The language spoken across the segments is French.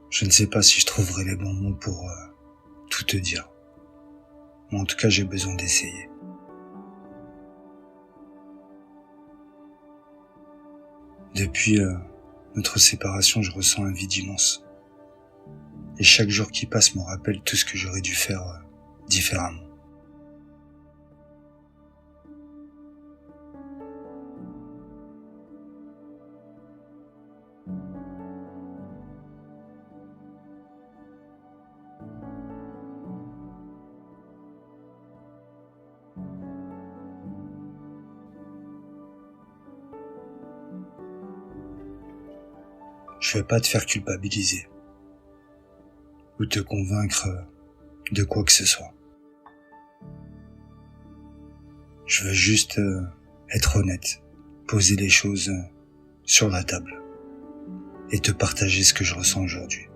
Je ne sais pas si je trouverai les bons mots pour tout te dire. Mais en tout cas, j'ai besoin d'essayer. Depuis notre séparation, je ressens un vide immense. Et chaque jour qui passe me rappelle tout ce que j'aurais dû faire différemment. Je vais pas te faire culpabiliser ou te convaincre de quoi que ce soit. Je veux juste être honnête, poser les choses sur la table et te partager ce que je ressens aujourd'hui.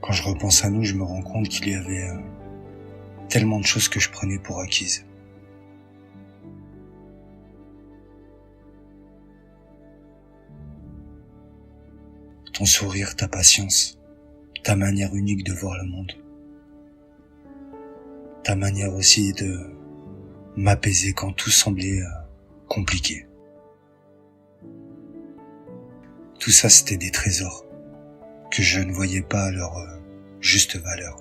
Quand je repense à nous, je me rends compte qu'il y avait tellement de choses que je prenais pour acquises. Ton sourire, ta patience, ta manière unique de voir le monde, ta manière aussi de m'apaiser quand tout semblait compliqué. Tout ça, c'était des trésors que je ne voyais pas à leur juste valeur.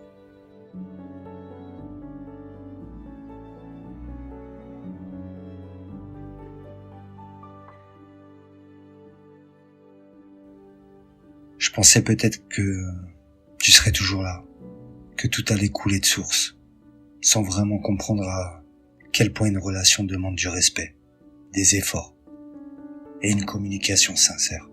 Je pensais peut-être que tu serais toujours là, que tout allait couler de source, sans vraiment comprendre à quel point une relation demande du respect, des efforts et une communication sincère.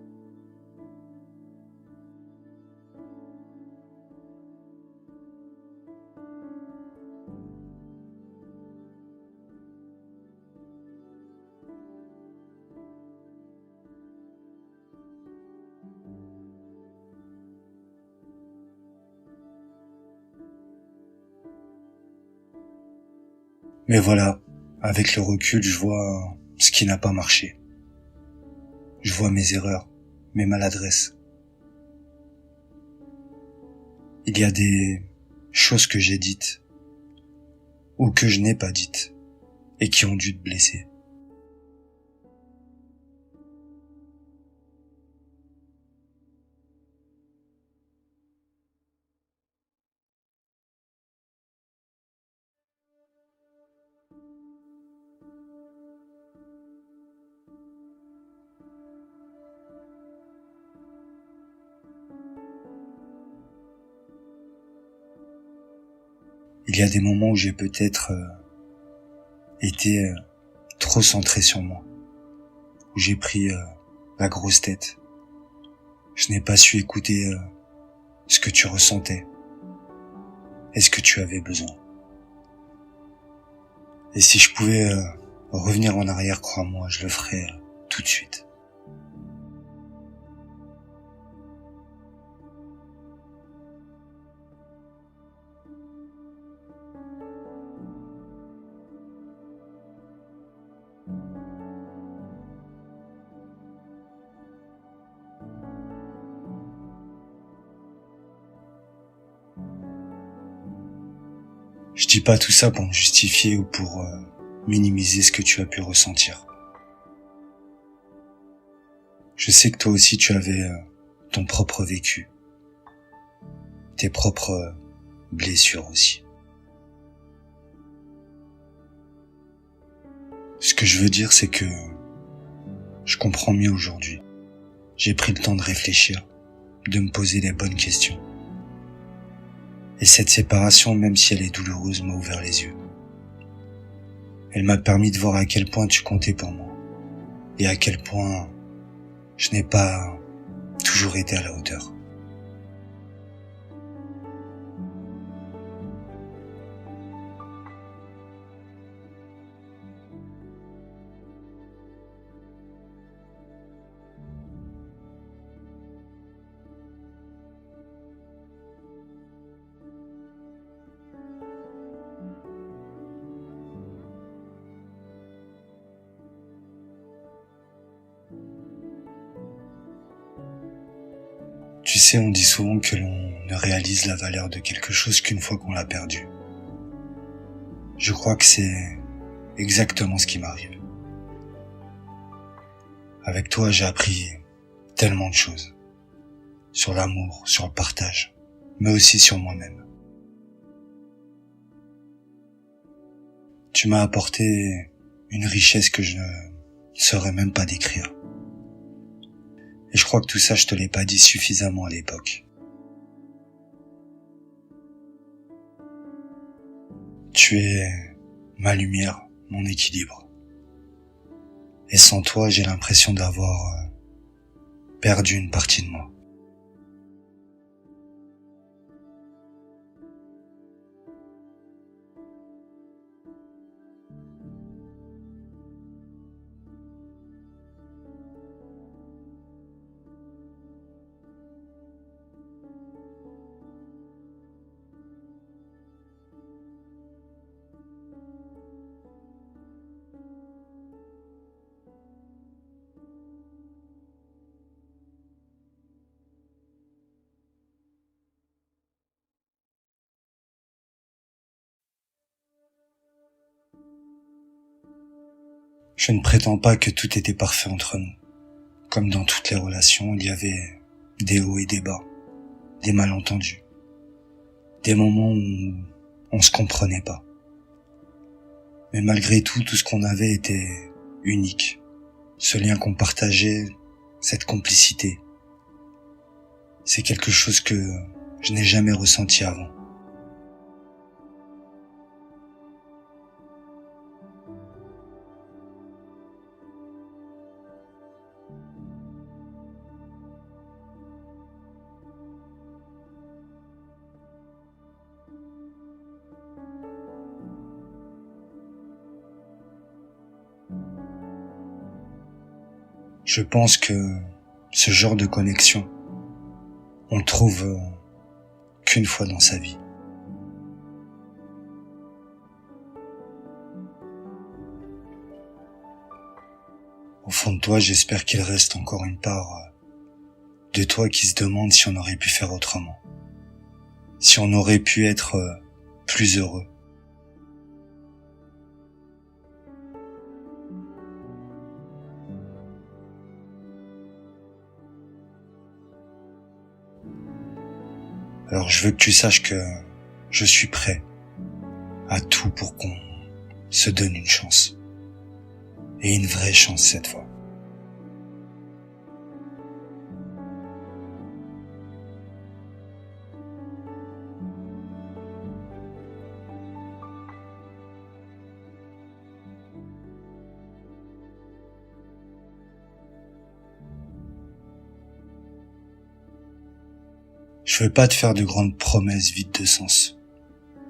Mais voilà, avec le recul, je vois ce qui n'a pas marché. Je vois mes erreurs, mes maladresses. Il y a des choses que j'ai dites ou que je n'ai pas dites et qui ont dû te blesser. Il y a des moments où j'ai peut-être été trop centré sur moi, où j'ai pris la grosse tête. Je n'ai pas su écouter ce que tu ressentais et ce que tu avais besoin. Et si je pouvais revenir en arrière, crois-moi, je le ferais tout de suite. Je dis pas tout ça pour me justifier ou pour minimiser ce que tu as pu ressentir. Je sais que toi aussi tu avais ton propre vécu, tes propres blessures aussi. Ce que je veux dire, c'est que je comprends mieux aujourd'hui. J'ai pris le temps de réfléchir, de me poser les bonnes questions. Et cette séparation, même si elle est douloureuse, m'a ouvert les yeux. Elle m'a permis de voir à quel point tu comptais pour moi et à quel point je n'ai pas toujours été à la hauteur. sais, on dit souvent que l'on ne réalise la valeur de quelque chose qu'une fois qu'on l'a perdu. Je crois que c'est exactement ce qui m'arrive. Avec toi, j'ai appris tellement de choses. Sur l'amour, sur le partage, mais aussi sur moi-même. Tu m'as apporté une richesse que je ne saurais même pas décrire. Et je crois que tout ça, je te l'ai pas dit suffisamment à l'époque. Tu es ma lumière, mon équilibre. Et sans toi, j'ai l'impression d'avoir perdu une partie de moi. Je ne prétends pas que tout était parfait entre nous. Comme dans toutes les relations, il y avait des hauts et des bas, des malentendus, des moments où on se comprenait pas. Mais malgré tout ce qu'on avait était unique. Ce lien qu'on partageait, cette complicité, c'est quelque chose que je n'ai jamais ressenti avant. Je pense que ce genre de connexion, on le trouve qu'une fois dans sa vie. Au fond de toi, j'espère qu'il reste encore une part de toi qui se demande si on aurait pu faire autrement. Si on aurait pu être plus heureux. Alors je veux que tu saches que je suis prêt à tout pour qu'on se donne une chance. Et une vraie chance cette fois. Je veux pas te faire de grandes promesses vides de sens.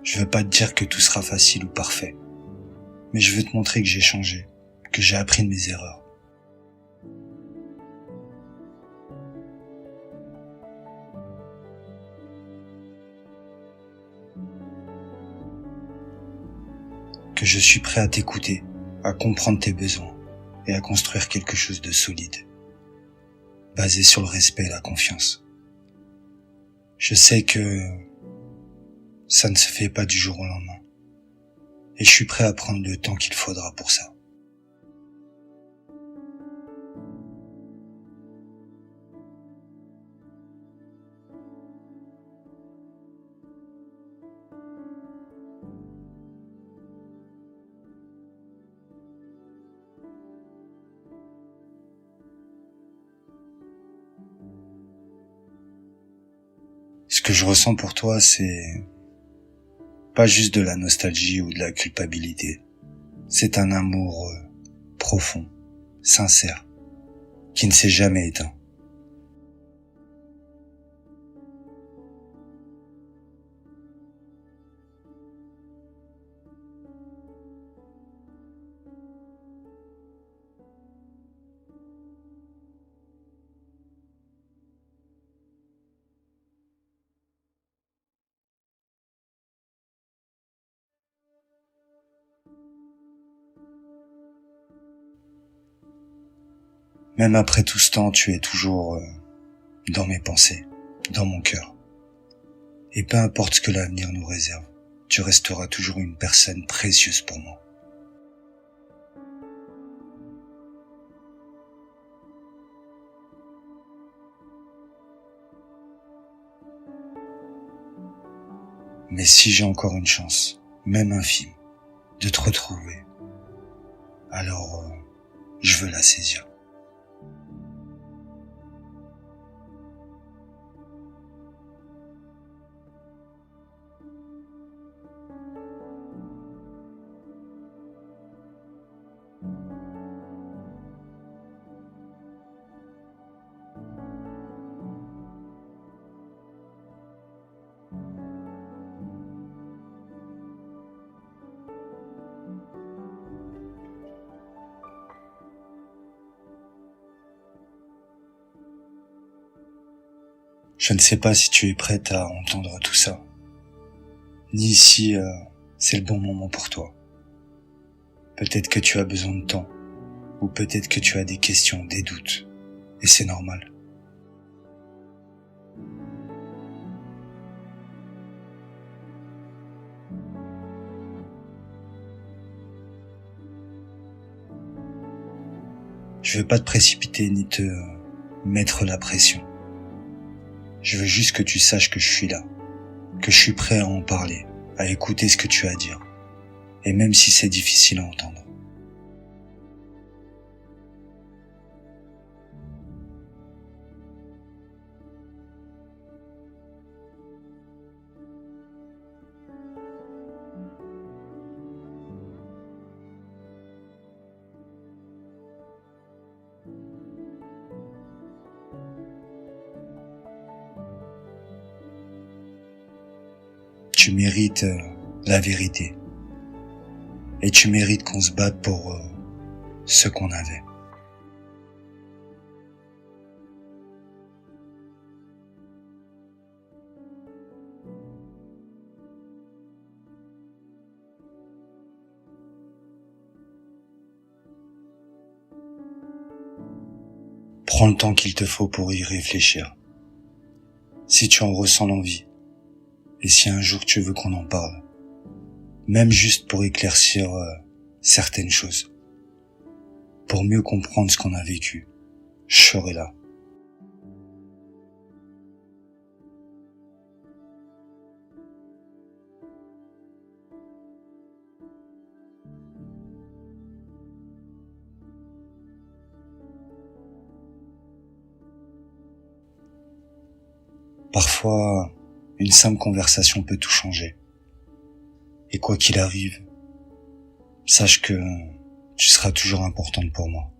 Je veux pas te dire que tout sera facile ou parfait. Mais je veux te montrer que j'ai changé, que j'ai appris de mes erreurs. Que je suis prêt à t'écouter, à comprendre tes besoins et à construire quelque chose de solide, basé sur le respect et la confiance. Je sais que ça ne se fait pas du jour au lendemain. Et je suis prêt à prendre le temps qu'il faudra pour ça. Ce que je ressens pour toi, c'est pas juste de la nostalgie ou de la culpabilité. C'est un amour profond, sincère, qui ne s'est jamais éteint. Même après tout ce temps, tu es toujours dans mes pensées, dans mon cœur. Et peu importe ce que l'avenir nous réserve, tu resteras toujours une personne précieuse pour moi. Mais si j'ai encore une chance, même infime, de te retrouver, alors je veux la saisir. Je ne sais pas si tu es prête à entendre tout ça, ni si c'est le bon moment pour toi. Peut-être que tu as besoin de temps, ou peut-être que tu as des questions, des doutes, et c'est normal. Je veux pas te précipiter ni te mettre la pression. Je veux juste que tu saches que je suis là, que je suis prêt à en parler, à écouter ce que tu as à dire, et même si c'est difficile à entendre. Tu mérites la vérité, et tu mérites qu'on se batte pour ce qu'on avait. Prends le temps qu'il te faut pour y réfléchir. Si tu en ressens l'envie, et si un jour tu veux qu'on en parle, même juste pour éclaircir certaines choses, pour mieux comprendre ce qu'on a vécu, je serai là. Parfois, une simple conversation peut tout changer. Et quoi qu'il arrive, sache que tu seras toujours importante pour moi.